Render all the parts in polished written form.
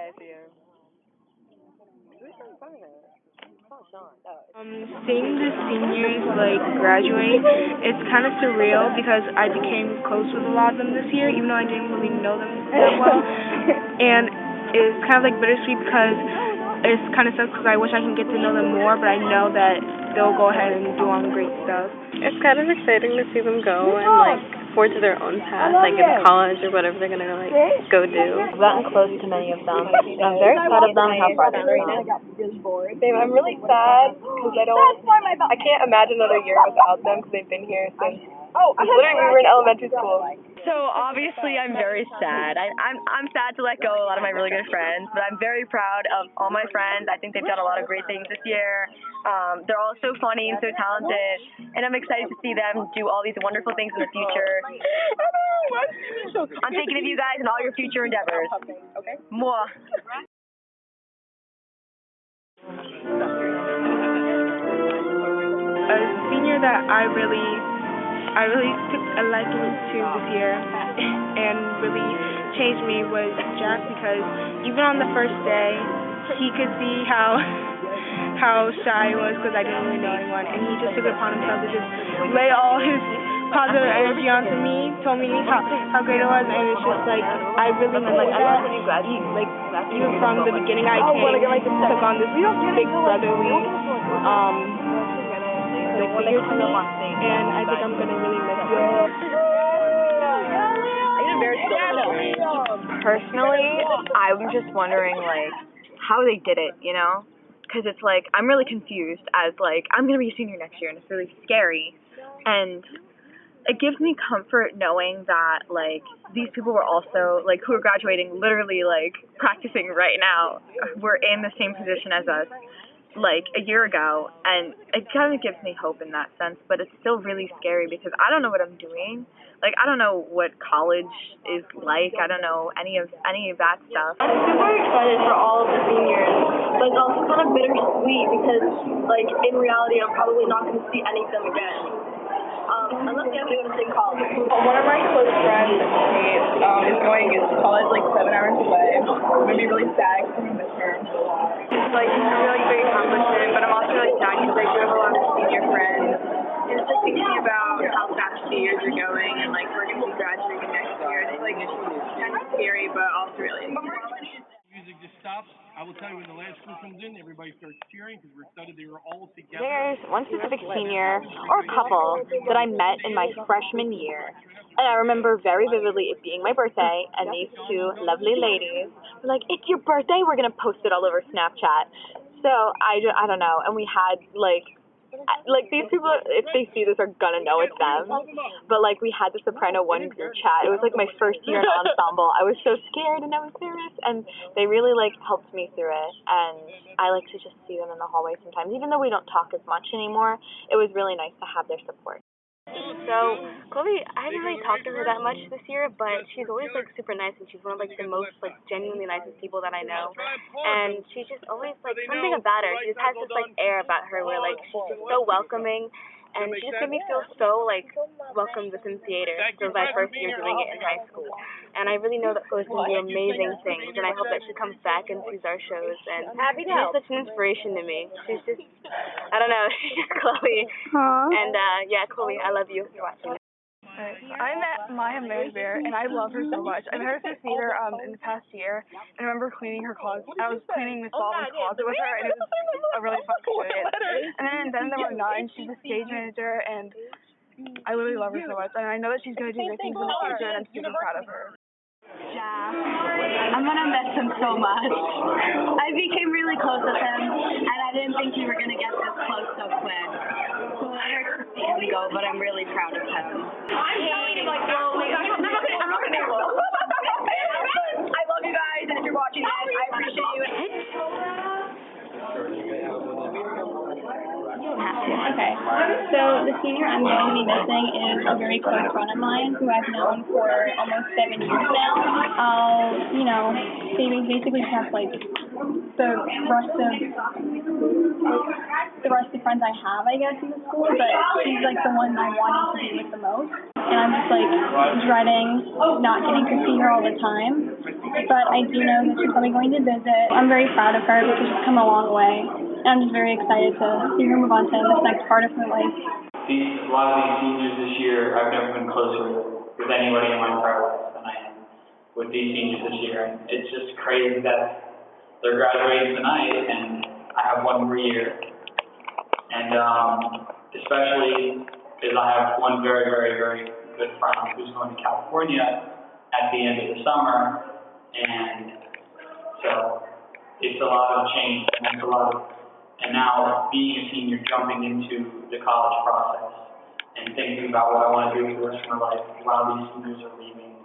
I see her. Who's in front of it? Oh, Sean. Seeing the seniors like graduate, it's kind of surreal because I became close with a lot of them this year, even though I didn't really know them that well. And it's kind of like bittersweet because it's kind of sucks because I wish I can get to know them more, but I know that they'll go ahead and do all the great stuff. It's kind of exciting to see them go and like forge their own path, like in college or whatever they're gonna like go do. I've gotten close to many of them, and I'm very proud of them and how far they've come. I'm really sad because I can't imagine another year without them because they've been here since literally we were in elementary school. So obviously I'm very sad. I'm sad to let go of a lot of my really good friends, but I'm very proud of all my friends. I think they've done a lot of great things this year. They're all so funny and so talented, and I'm excited to see them do all these wonderful things in the future. I'm thinking of you guys and all your future endeavors. Okay. Mwah. A senior that I really took a liking to this year and really changed me was Jack, because even on the first day, he could see how shy I was because I didn't really know anyone, and he just took it upon himself to just lay all his positive energy onto me, told me how great it was, and it's just like I really like a lot. Even from the beginning, I took on this big brotherly figure to me, and I think I'm gonna really miss you. Personally, I'm just wondering like how they did it, you know? Because it's like I'm really confused as like I'm gonna be a senior next year, and it's really scary, and it gives me comfort knowing that like these people were also like who are graduating literally like practicing right now were in the same position as us like a year ago, and it kind of gives me hope in that sense, but it's still really scary because I don't know what I'm doing. Like I don't know what college is like. I don't know any of that stuff. I'm super excited for all of the seniors, but it's also kind of bittersweet because like in reality I'm probably not going to see any of them again. Unless they have to go to the same college. One of my close friends is going to college like 7 hours away. I'm gonna be really sad because I'm gonna miss her. It's like a really big accomplishment, but I'm also really sad because I do have a lot of senior friends. And it's like thinking about how fast the years are going, and like we're gonna be graduating next year. It's like kind of scary, but also really exciting. Music just stops. I will tell you, when the last group comes in, everybody starts cheering because we're excited they were all together. There's one specific senior or couple that I met in my freshman year, and I remember very vividly it being my birthday, and these two lovely ladies were like, "It's your birthday, we're gonna post it all over Snapchat." So I don't know, and we had like these people, if they see this, are gonna know it's them. But like we had the Soprano One group chat. It was like my first year in ensemble. I was so scared and I was nervous, and they really like helped me through it. And I like to just see them in the hallway sometimes, even though we don't talk as much anymore. It was really nice to have their support. So, Chloe, I haven't really talked to her that much this year, but she's always, like, super nice, and she's one of, like, the most, like, genuinely nicest people that I know, and she's just always, like, something about her, she just has this, like, air about her where, like, she's just so welcoming, and she just made me feel so, like, welcome within theater. It was my first year doing it in high school, and I really know that Chloe's going to do amazing things, and I hope that she comes back and sees our shows, and she's such an inspiration to me. She's just, I don't know, she's just Chloe. And, yeah, Chloe, I love you for watching. I met Maya Maybear, and I love her so much. I met her through theater in the past year, and I remember cleaning her closet. I was cleaning Miss Baldwin's closet with her, and it was a really fun experience. And then there were Nine. She's a stage manager, and I literally love her so much. And I know that she's going to do great things in the future, and I'm super proud of her. Jack. I'm gonna miss him so much. I became really close with him, and I didn't think we were gonna get this close so quick. So it hurts to see him go, but I'm really proud of him. I'm not gonna name them. I love you guys, and if you're watching this, I appreciate you. Okay, so the senior I'm going to be missing is a very close friend of mine who I've known for almost 7 years now. They basically have like the rest of friends I have, I guess, in the school, but she's like the one I wanted to be with the most. And I'm just like dreading not getting to see her all the time. but I do know that she's probably going to visit. I'm very proud of her because she's come a long way, and I'm just very excited to see her move on to this next part of her life. A lot of these seniors this year, I've never been closer with anybody in my entire life than I am with these seniors this year. And it's just crazy that they're graduating tonight, and I have one more year. And especially as I have one very, very, very good friend who's going to California at the end of the summer, and so it's a lot of change, and now being a senior, jumping into the college process and thinking about what I want to do for the rest of my life while these seniors are leaving,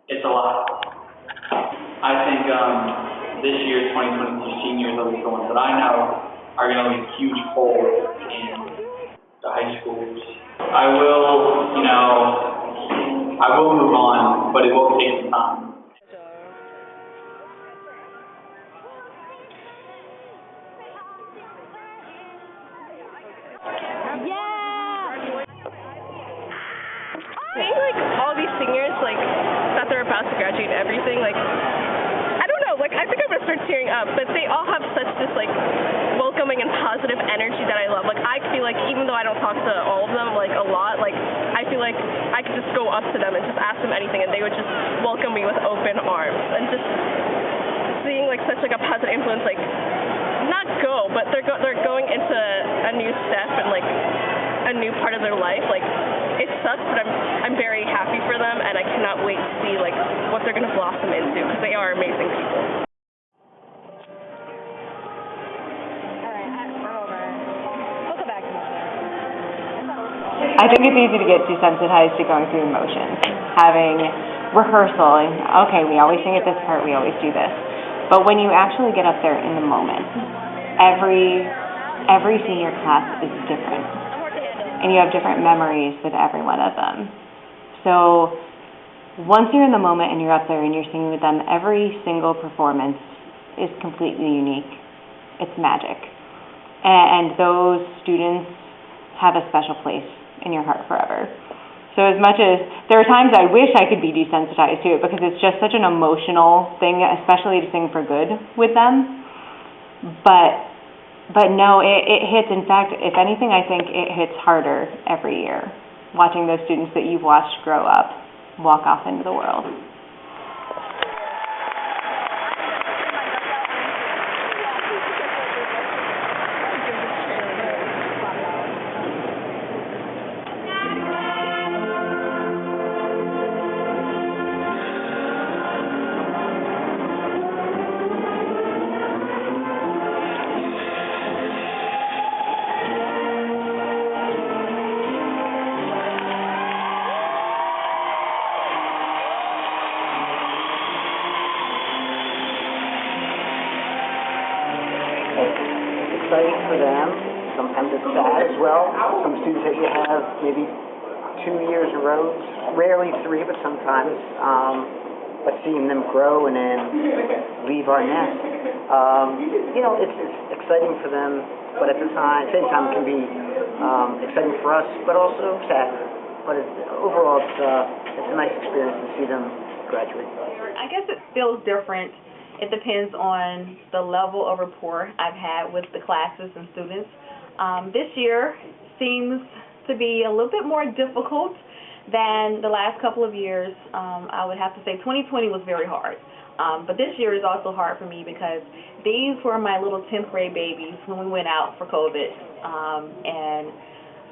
it's a lot. I think this year, 2022 seniors, at least the ones that I know, are going to leave a huge hole in the high schools. I will move on, but it will take some time. I think, like, all these seniors, like, that they're about to graduate and everything, like, I don't know, like, I think I'm going to start tearing up, but they all have such this, like, welcoming and positive energy that I love. Like, I feel like, even though I don't talk to all of them, like, a lot, like, I feel like I could just go up to them and just ask them anything, and they would just welcome me with open arms. And just seeing, like, such, like, a positive influence, like, not go, but they're going into a new step and, like, a new part of their life, like, it sucks, but I'm very happy for them, and I cannot wait to see, like, what they're going to blossom into, because they are amazing people. I think it's easy to get desensitized to going through emotions, having rehearsal, and okay, we always sing at this part, we always do this. But when you actually get up there in the moment, every senior class is different. And you have different memories with every one of them. So once you're in the moment and you're up there and you're singing with them, every single performance is completely unique. It's magic. And those students have a special place in your heart forever. So as much as there are times I wish I could be desensitized to it because it's just such an emotional thing, especially to sing for good with them. But no, it hits. In fact, if anything, I think it hits harder every year, watching those students that you've watched grow up walk off into the world. Exciting for them. Sometimes it's sad as well. Some students that you have maybe 2 years in rows, rarely 3, but sometimes. But seeing them grow and then leave our nest, it's exciting for them. But at the same time, it can be exciting for us, but also sad. But overall, it's a nice experience to see them graduate. I guess it feels different. It depends on the level of rapport I've had with the classes and students. This year seems to be a little bit more difficult than the last couple of years. I would have to say 2020 was very hard. But this year is also hard for me because these were my little 10th grade babies when we went out for COVID. And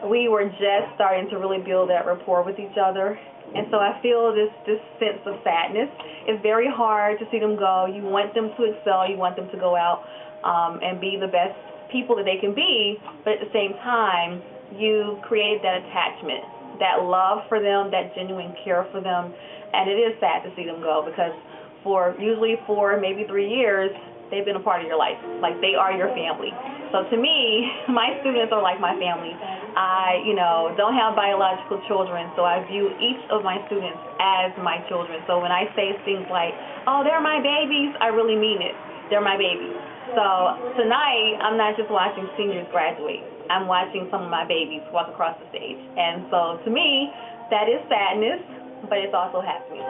we were just starting to really build that rapport with each other. And so I feel this sense of sadness. It's very hard to see them go. You want them to excel. You want them to go out and be the best people that they can be. But at the same time, you create that attachment, that love for them, that genuine care for them. And it is sad to see them go because usually for maybe 3 years, they've been a part of your life. Like, they are your family. So to me, my students are like my family. I, don't have biological children, so I view each of my students as my children. So when I say things like, oh, they're my babies, I really mean it. They're my babies. So tonight, I'm not just watching seniors graduate. I'm watching some of my babies walk across the stage. And so to me, that is sadness, but it's also happiness.